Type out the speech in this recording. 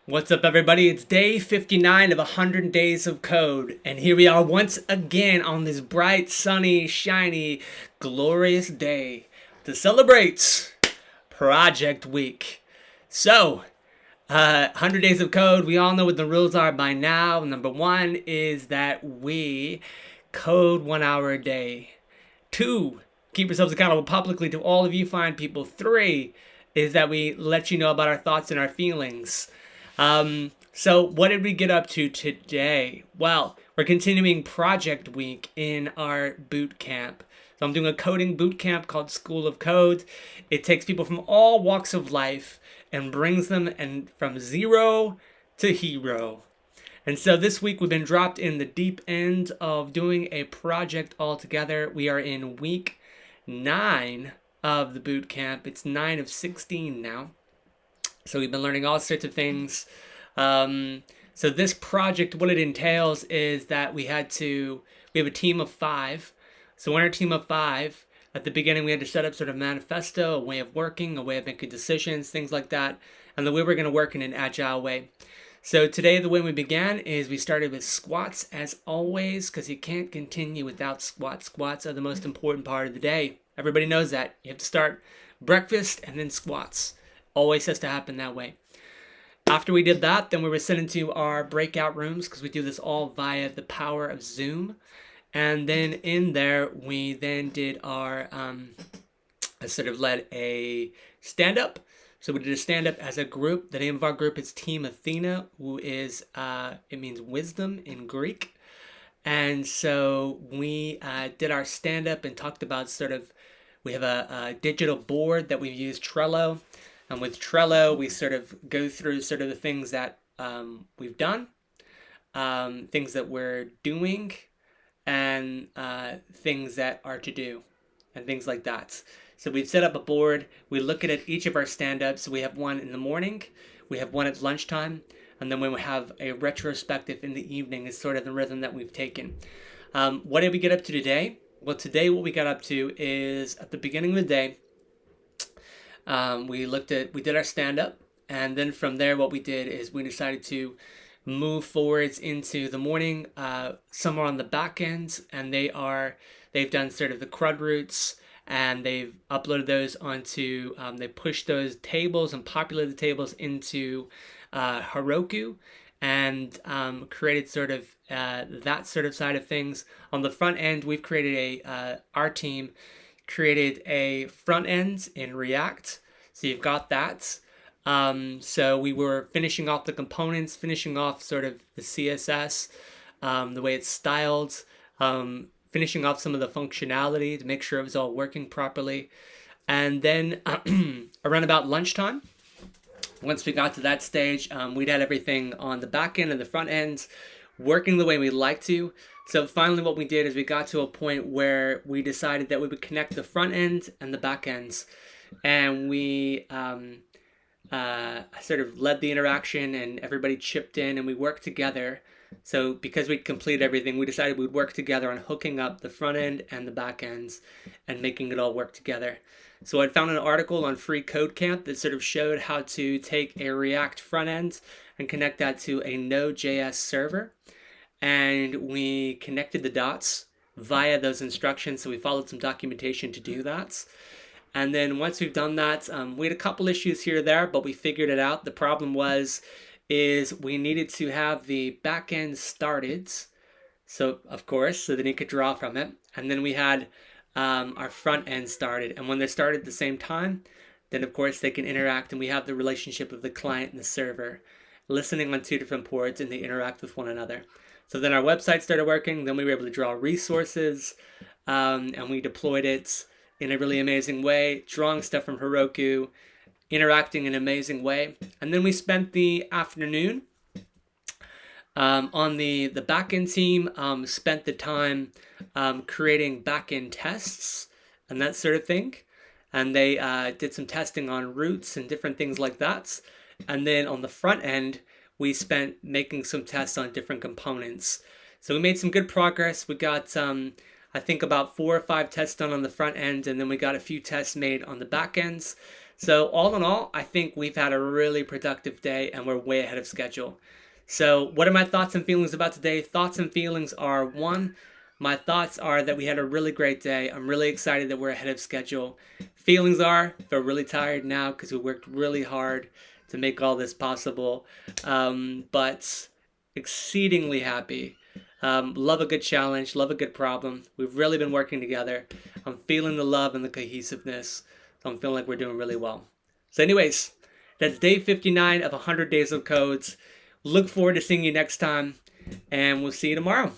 What's up, everybody? It's day 59 of 100 days of code, and here we are once again on this bright, sunny, shiny, glorious day to celebrate Project Week. So, 100 days of code, we all know what the rules are by now. Number one is that we code 1 hour a day. Two, keep yourselves accountable publicly to all of you fine people. Three is that we let you know about our thoughts and our feelings. So what did we get up to today? Well, we're continuing Project Week in our boot camp. So I'm doing a coding boot camp called School of Code. It takes people from all walks of life and brings them from zero to hero. And so this week we've been dropped in the deep end of doing a project altogether. We are in week 9 of the boot camp. It's 9 of 16 now. So we've been learning all sorts of things. So this project, what it entails is that we have a team of 5. So in our team of 5, at the beginning we had to set up sort of manifesto, a way of working, a way of making decisions, things like that, and the way we're going to work in an agile way. So today the way we began is we started with squats as always, because you can't continue without squats. Squats are the most important part of the day. Everybody knows that. You have to start breakfast and then squats. Always has to happen that way. After we did that, then we were sent into our breakout rooms because we do this all via the power of Zoom. And then in there, we then did our, I sort of led a stand-up. So we did a stand-up as a group. The name of our group is Team Athena, who is, it means wisdom in Greek. And so we did our stand-up and talked about we have a digital board that we've used, Trello. And with Trello, we sort of go through sort of the things that we've done, things that we're doing, and things that are to do, and things like that. So we've set up a board. We look at each of our stand-ups. We have one in the morning, we have one at lunchtime, and then we have a retrospective in the evening is sort of the rhythm that we've taken. What did we get up to today? Well, today what we got up to is at the beginning of the day, we did our stand-up, and then from there what we did is we decided to move forwards into the morning, somewhere on the back end, and they've done sort of the CRUD roots, and they've uploaded those onto, they pushed those tables and populated the tables into Heroku, and created sort of that sort of side of things. On the front end, we've created our team created a front end in React. So you've got that. So we were finishing off the components, finishing off sort of the CSS, the way it's styled, finishing off some of the functionality to make sure it was all working properly. And then around about lunchtime, once we got to that stage, we'd had everything on the back end and the front ends working the way we'd like to. So finally what we did is we got to a point where we decided that we would connect the front end and the back ends. And we sort of led the interaction, and everybody chipped in and we worked together. So because we'd completed everything, we decided we'd work together on hooking up the front end and the back ends and making it all work together. So I found an article on Free Code Camp that sort of showed how to take a React front end and connect that to a Node.js server. And we connected the dots via those instructions. So we followed some documentation to do that. And then once we've done that, we had a couple issues here or there, but we figured it out. The problem is we needed to have the back end started. So of course, so then you could draw from it. And then we had our front end started. And when they started at the same time, then of course they can interact, and we have the relationship of the client and the server listening on 2 different ports, and they interact with one another. So then our website started working. Then we were able to draw resources, and we deployed it in a really amazing way, drawing stuff from Heroku, interacting in an amazing way. And then we spent the afternoon on the backend team, spent the time creating backend tests and that sort of thing. And they did some testing on routes and different things like that. And then on the front end, we spent making some tests on different components. So we made some good progress. We got, I think, about 4 or 5 tests done on the front end, and then we got a few tests made on the back ends. So all in all, I think we've had a really productive day and we're way ahead of schedule. So what are my thoughts and feelings about today? Thoughts and feelings are one, my thoughts are that we had a really great day. I'm really excited that we're ahead of schedule. Feelings are, I feel really tired now because we worked really hard to make all this possible. But exceedingly happy. Love a good challenge, love a good problem. We've really been working together. I'm feeling the love and the cohesiveness. So I'm feeling like we're doing really well. So anyways, that's day 59 of 100 Days of Codes. Look forward to seeing you next time, and we'll see you tomorrow.